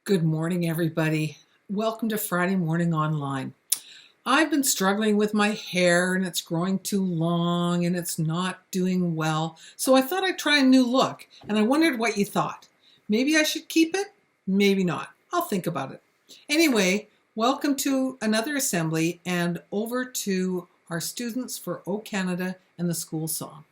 Good morning, everybody. Welcome to Friday Morning Online. I've been struggling with my hair and it's growing too long and it's not doing well. So I thought I'd try a new look and I wondered what you thought. Maybe I should keep it, maybe not. I'll think about it. Anyway, welcome to another assembly and over to our students for O Canada and the school song.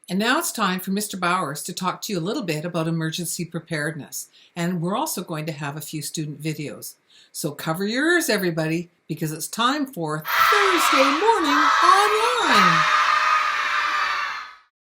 And now it's time for Mr. Bowers to talk to you a little bit about emergency preparedness. And we're also going to have a few student videos. So cover your ears, everybody, because it's time for Thursday Morning Online.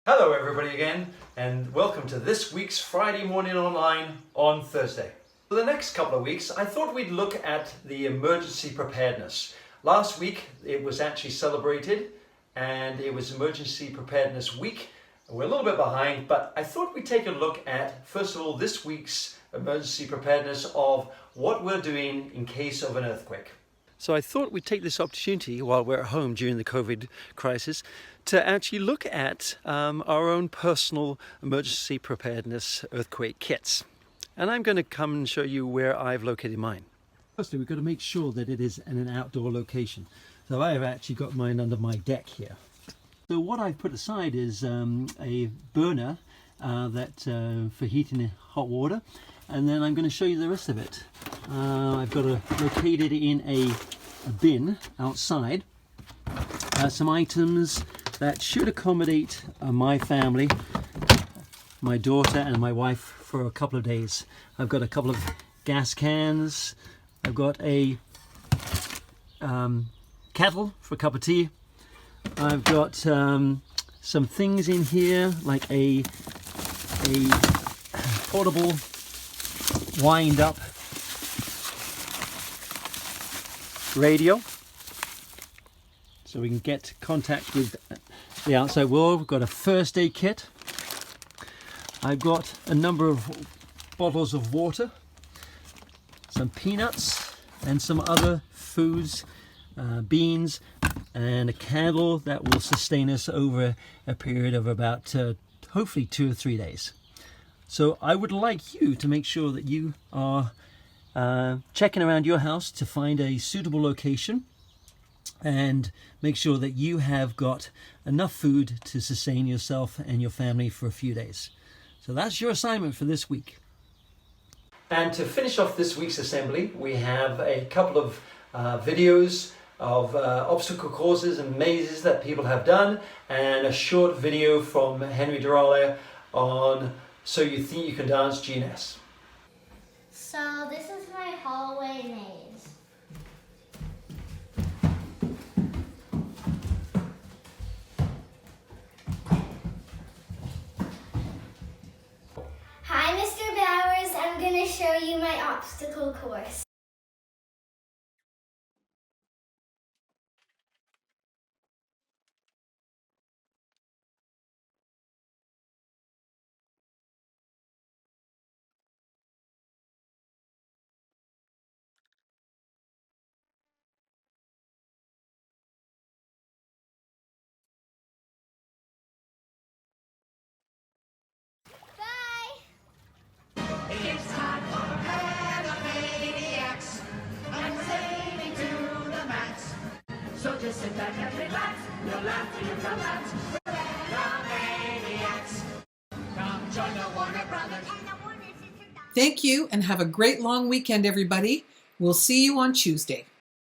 Hello everybody again, and welcome to this week's Friday Morning Online on Thursday. For the next couple of weeks, I thought we'd look at the emergency preparedness. Last week it was actually celebrated and it was Emergency Preparedness Week. We're a little bit behind, but I thought we'd take a look at, first of all, this week's emergency preparedness of what we're doing in case of an earthquake. So I thought we'd take this opportunity while we're at home during the COVID crisis to actually look at our own personal emergency preparedness earthquake kits. And I'm going to come and show you where I've located mine. Firstly, we've got to make sure that it is in an outdoor location. So I have actually got mine under my deck here. So what I've put aside is a burner for heating hot water, and then I'm going to show you the rest of it. I've got to locate it in a bin outside. Some items that should accommodate my family, my daughter and my wife for a couple of days. I've got a couple of gas cans. I've got a kettle for a cup of tea. I've got some things in here like a portable wind up radio so we can get contact with the outside world. We've got a first aid kit. I've got a number of bottles of water, some peanuts and some other foods, beans, and a candle that will sustain us over a period of about hopefully 2 or 3 days. So I would like you to make sure that you are checking around your house to find a suitable location and make sure that you have got enough food to sustain yourself and your family for a few days. So that's your assignment for this week. And to finish off this week's assembly, we have a couple of videos of obstacle courses and mazes that people have done, and a short video from Henry Durala on So You Think You Can Dance GNS. So this is my hallway maze. Hi, Mr. Bowers. I'm going to show you my obstacle course. It's time for the Paramaniacs. I'm sailing to the max. So just sit back and relax. You'll laugh till you collapse. Paramaniacs. Come join the Warner Brothers. Thank you and have a great long weekend, everybody. We'll see you on Tuesday.